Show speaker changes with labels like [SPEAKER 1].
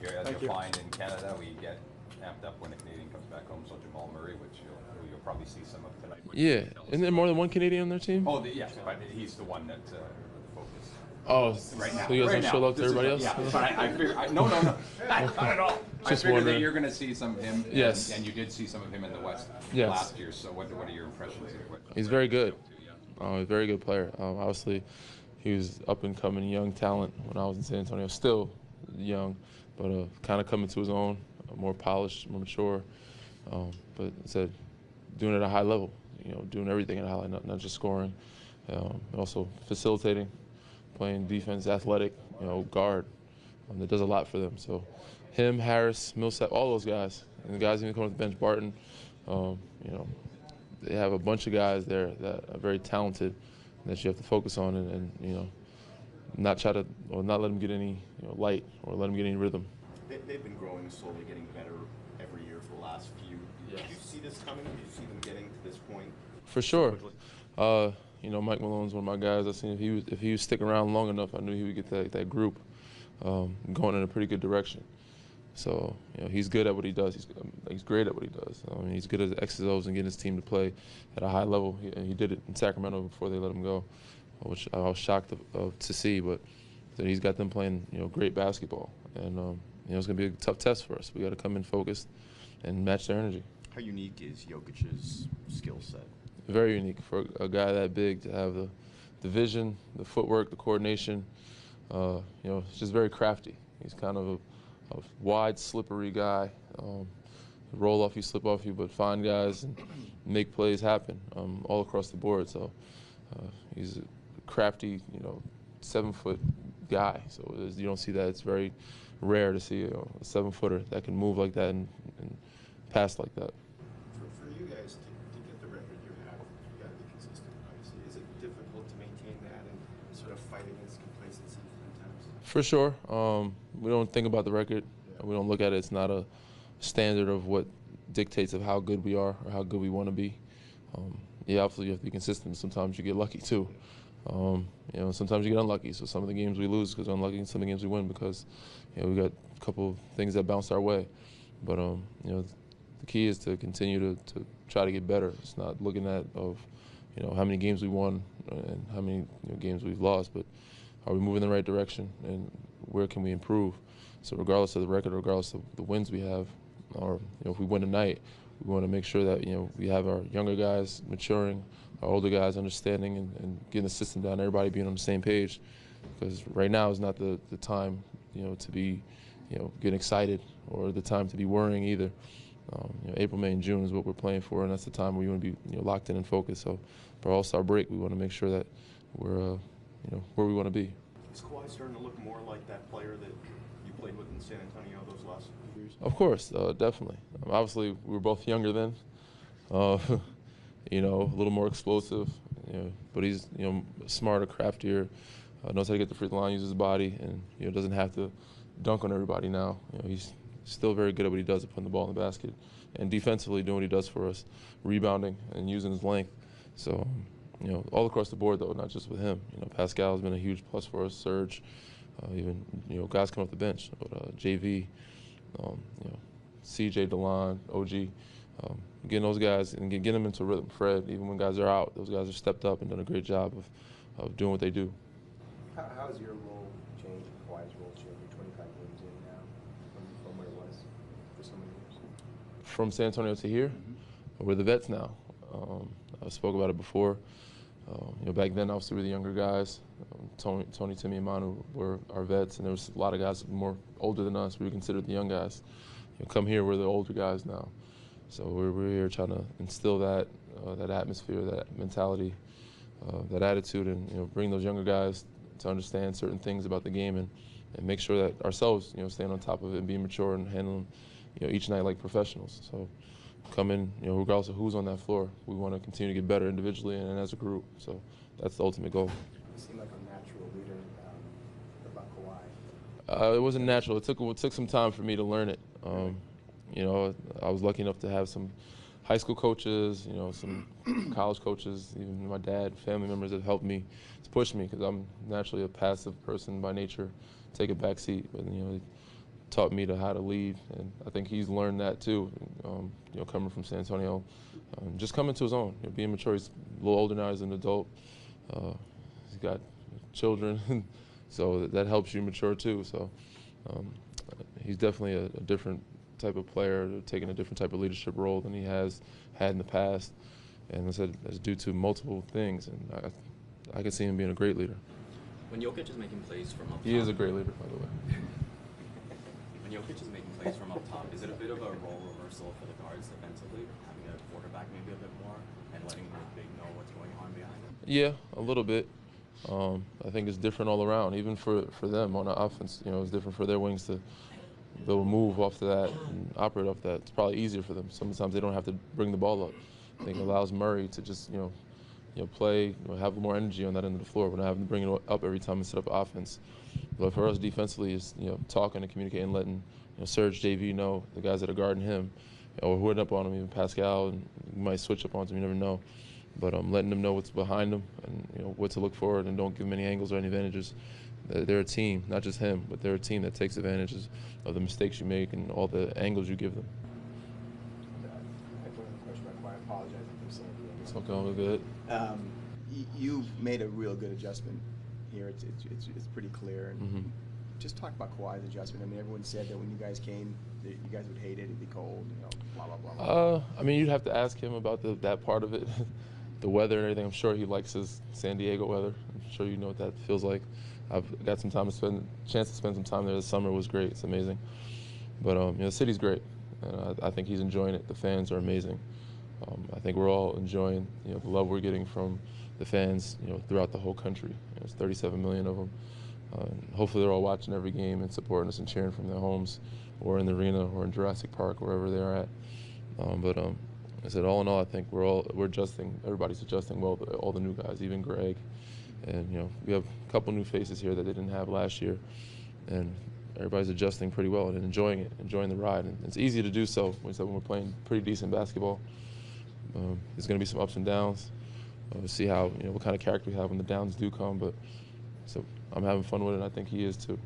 [SPEAKER 1] As
[SPEAKER 2] Thank
[SPEAKER 1] you'll
[SPEAKER 2] you.
[SPEAKER 1] find in Canada, we get amped up when a Canadian comes back home. So Jamal Murray, which you'll probably see some of tonight.
[SPEAKER 3] Yeah, isn't there more than one Canadian on their team?
[SPEAKER 1] Oh, yes, but he's the one that the focus.
[SPEAKER 3] Oh,
[SPEAKER 1] Right now.
[SPEAKER 3] so you guys
[SPEAKER 1] right
[SPEAKER 3] don't show
[SPEAKER 1] now.
[SPEAKER 3] love to
[SPEAKER 1] This is
[SPEAKER 3] everybody
[SPEAKER 1] what-
[SPEAKER 3] else?
[SPEAKER 1] Yeah, but I figure, no, not at all. I
[SPEAKER 3] Just
[SPEAKER 1] figure
[SPEAKER 3] wondering.
[SPEAKER 1] that you're going to see some of him.
[SPEAKER 3] Yes.
[SPEAKER 1] And you did see some of him in the West
[SPEAKER 3] Yes.
[SPEAKER 1] last year. So what are your impressions of what?
[SPEAKER 3] He's very good. He's a very good player. Obviously, he was up and coming young talent when I was in San Antonio. Still young, but kind of coming to his own, more polished, more mature. But I said, doing it at a high level. Doing everything at a high level, not just scoring, also facilitating, playing defense, athletic, guard. That does a lot for them. So, him, Harris, Millsap, all those guys, and the guys even coming off the bench, Barton. They have a bunch of guys there that are very talented that you have to focus on and not try to or not let them get any light or let them get any rhythm.
[SPEAKER 4] They've been growing slowly, getting better every year for the last few. Did you see this coming? Did you see them getting to this point?
[SPEAKER 3] For sure. Mike Malone's one of my guys. I seen if he was sticking around long enough, I knew he would get that group going in a pretty good direction. So he's good at what he does. He's great at what he does. He's good at X's O's and getting his team to play at a high level. He did it in Sacramento before they let him go, which I was shocked to see. But he's got them playing great basketball, and it's going to be a tough test for us. We got to come in focused and match their energy.
[SPEAKER 4] How unique is Jokic's skill set?
[SPEAKER 3] Very unique for a guy that big to have the vision, the footwork, the coordination. It's just very crafty. He's kind of a wide, slippery guy. Roll off you, slip off you, but find guys and make plays happen all across the board. So he's a crafty, 7-foot guy. So you don't see that. It's very rare to see a 7-footer that can move like that and pass like that.
[SPEAKER 2] For you guys to get the record you have, you got to be consistent, obviously. Is it difficult to maintain that and sort of fight against complacency sometimes?
[SPEAKER 3] For sure. We don't think about the record. We don't look at it. It's not a standard of what dictates of how good we are or how good we want to be. Obviously you have to be consistent. Sometimes you get lucky too. Sometimes you get unlucky. So some of the games we lose because we're unlucky, and some of the games we win because we got a couple things that bounce our way. But the key is to continue to try to get better. It's not looking at how many games we won and how many games we've lost, but are we moving in the right direction and where can we improve? So regardless of the record, regardless of the wins we have, or if we win tonight, we want to make sure that we have our younger guys maturing, our older guys understanding and getting the system down, everybody being on the same page. Because right now is not the time to be getting excited or the time to be worrying either. April, May, and June is what we're playing for, and that's the time where we want to be locked in and focused. So for All-Star break, we want to make sure that we're where we want to be.
[SPEAKER 4] Is Kawhi starting to look more like that player that you played with in San Antonio those last few years?
[SPEAKER 3] Of course, definitely. Obviously, we were both younger then. A little more explosive. But he's smarter, craftier, knows how to get the free throw line, uses his body, and doesn't have to dunk on everybody now. He's still very good at what he does at putting the ball in the basket and defensively doing what he does for us, rebounding and using his length. So, all across the board, though, not just with him. Pascal has been a huge plus for us, Serge, even, guys come off the bench, but JV, CJ, DeLon, OG, getting those guys and getting them into rhythm. Fred, even when guys are out, those guys have stepped up and done a great job of doing what they do.
[SPEAKER 5] How has your role changed, Kawhi's role changed? You're 25 games in now from where it was for so many years?
[SPEAKER 3] From San Antonio to here, we're the vets now. I spoke about it before. Back then, obviously, we were the younger guys. Tony, Timmy, and Manu were our vets, and there was a lot of guys more older than us. We were considered the young guys. Come here, we're the older guys now. So we're here trying to instill that atmosphere, that mentality, that attitude, and bring those younger guys to understand certain things about the game and make sure that ourselves, staying on top of it and being mature and handling, each night like professionals. So come in, regardless of who's on that floor, we want to continue to get better individually and as a group. So that's the ultimate goal.
[SPEAKER 5] You seem like a natural leader about Kawhi.
[SPEAKER 3] It wasn't natural. It took some time for me to learn it. I was lucky enough to have some high school coaches, some college coaches, even my dad, family members that helped me to push me because I'm naturally a passive person by nature, take a back seat. But taught me to how to lead, and I think he's learned that too. Coming from San Antonio, just coming to his own, being mature. He's a little older now. He's an adult. He's got children, so that helps you mature too. So he's definitely a different type of player, taking a different type of leadership role than he has had in the past. And I said that's due to multiple things, and I can see him being a great leader.
[SPEAKER 6] When Jokic is making plays from up top.
[SPEAKER 3] He is a great leader, by the way.
[SPEAKER 6] When Jokic is making plays from up top, is it a bit of a role reversal for the guards defensively, having a quarterback maybe a bit more and letting the big know what's going on behind him?
[SPEAKER 3] Yeah, a little bit. I think it's different all around, even for them on the offense. It's different for their wings to be able to move off to that and operate off that. It's probably easier for them. Sometimes they don't have to bring the ball up. I think it allows Murray to just play, have more energy on that end of the floor. We're not having to bring it up every time we set up offense. But for us defensively, it's talking and communicating, letting Serge, JV know, the guys that are guarding him, or who end up on him, even Pascal, and you might switch up on him, you never know. But letting them know what's behind them and what to look for, and don't give them any angles or any advantages. They're a team, not just him, but they're a team that takes advantages of the mistakes you make and all the angles you give them.
[SPEAKER 5] I have one other question about Kawhi. I apologize if I'm saying it.
[SPEAKER 3] It's okay, we're good.
[SPEAKER 5] You made a real good adjustment here. It's pretty clear. And just talk about Kawhi's adjustment. I mean, everyone said that when you guys came, that you guys would hate it. It'd be cold. Blah blah blah. Blah.
[SPEAKER 3] I mean, you'd have to ask him about that part of it, the weather and everything. I'm sure he likes his San Diego weather. I'm sure you know what that feels like. I've got some chance to spend some time there. The summer was great. It's amazing. But the city's great, and I think he's enjoying it. The fans are amazing. I think we're all enjoying the love we're getting from the fans throughout the whole country. There's 37 million of them. Hopefully they're all watching every game and supporting us and cheering from their homes or in the arena or in Jurassic Park, wherever they're at. But I said, all in all, I think we're adjusting. Everybody's adjusting well. All the new guys, even Greg, and we have a couple new faces here that they didn't have last year, and everybody's adjusting pretty well and enjoying it, enjoying the ride. And it's easy to do so when we're playing pretty decent basketball. There's going to be some ups and downs. We'll see how what kind of character we have when the downs do come. But so I'm having fun with it, and I think he is too.